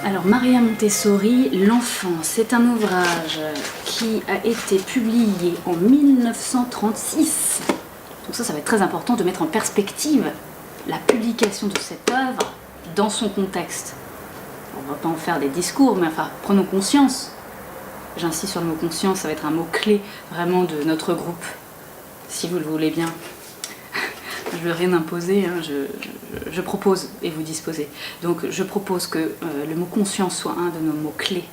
Alors Maria Montessori, l'enfant, c'est un ouvrage qui a été publié en 1936. Donc ça va être très important de mettre en perspective la publication de cette œuvre dans son contexte. On ne va pas en faire des discours, mais enfin, prenons conscience. J'insiste sur le mot conscience, ça va être un mot clé vraiment de notre groupe, si vous le voulez bien. Je ne veux rien imposer, hein, je propose et vous disposez. Donc je propose que le mot conscience soit un de nos mots clés.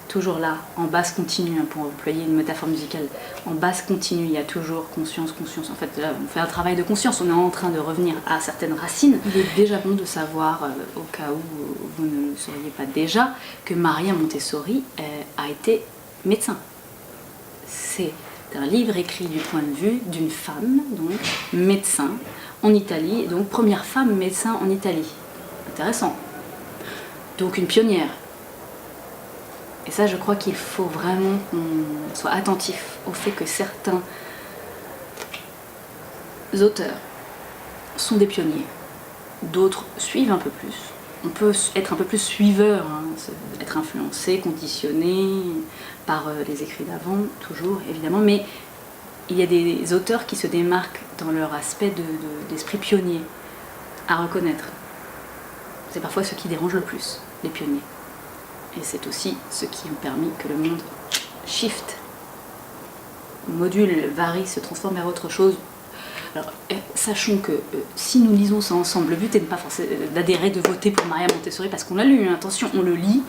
Toujours là, en basse continue, hein, pour employer une métaphore musicale. En basse continue, il y a toujours conscience, conscience. En fait, là, on fait un travail de conscience, on est en train de revenir à certaines racines. Il est déjà bon de savoir, au cas où vous ne le sauriez pas déjà, que Maria Montessori a été médecin. C'est un livre écrit du point de vue d'une femme, donc médecin, en Italie, donc première femme médecin en Italie. Intéressant. Donc une pionnière. Et ça, je crois qu'il faut vraiment qu'on soit attentif au fait que certains auteurs sont des pionniers. D'autres suivent un peu plus. On peut être un peu plus suiveur, hein, être influencé, conditionné par les écrits d'avant, toujours évidemment, mais il y a des auteurs qui se démarquent dans leur aspect d'esprit pionnier, à reconnaître. C'est parfois ce qui dérange le plus, les pionniers. Et c'est aussi ce qui ont permis que le monde shift, module, varie, se transforme vers autre chose. Alors, sachons que si nous lisons ça ensemble, le but est de pas forcément d'adhérer, de voter pour Maria Montessori parce qu'on l'a lu, hein. Attention, on le lit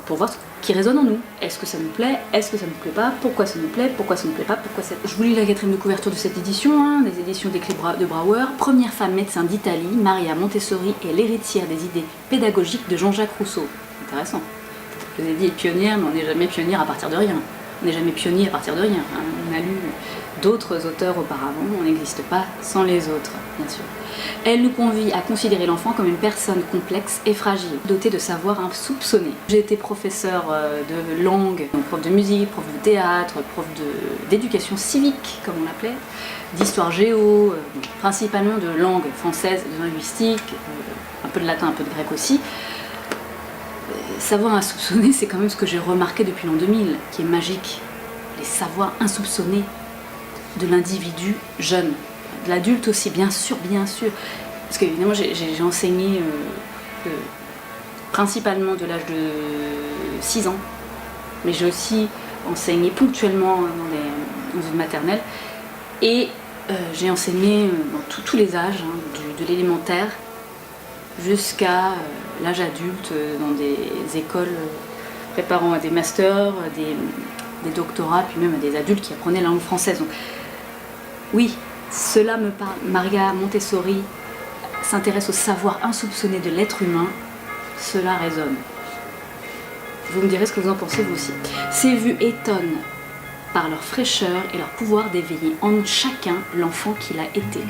pour voir ce qui résonne en nous. Est-ce que ça nous plaît? Est-ce que ça ne nous plaît pas? Pourquoi ça nous plaît? Pourquoi ça ne nous plaît pas? Pourquoi ça... Je vous lis la quatrième de couverture de cette édition, hein, des éditions des Clés de Brouwer. Première femme médecin d'Italie, Maria Montessori est l'héritière des idées pédagogiques de Jean-Jacques Rousseau. Intéressant. Je vous ai dit pionnière, mais on n'est jamais pionnière à partir de rien. On n'est jamais pionnier à partir de rien. Hein. On a lu d'autres auteurs auparavant, on n'existe pas sans les autres, bien sûr. Elle nous convie à considérer l'enfant comme une personne complexe et fragile, dotée de savoir insoupçonné. J'ai été professeur de langue, prof de musique, prof de théâtre, prof d'éducation civique, comme on l'appelait, d'histoire géo, principalement de langue française, de linguistique, un peu de latin, un peu de grec aussi. Savoir insoupçonné, c'est quand même ce que j'ai remarqué depuis l'an 2000, qui est magique. Les savoirs insoupçonnés de l'individu jeune, de l'adulte aussi, bien sûr. Parce qu'évidemment, j'ai enseigné principalement de l'âge de 6 ans, mais j'ai aussi enseigné ponctuellement dans une maternelle, et j'ai enseigné dans tous les âges, hein, de l'élémentaire jusqu'à l'âge adulte, dans des écoles préparant à des masters, des doctorats, puis même à des adultes qui apprenaient la langue française. Donc, oui, cela me parle. Maria Montessori s'intéresse au savoir insoupçonné de l'être humain, cela résonne. Vous me direz ce que vous en pensez vous aussi. Ces vues étonnent par leur fraîcheur et leur pouvoir d'éveiller en chacun l'enfant qu'il a été.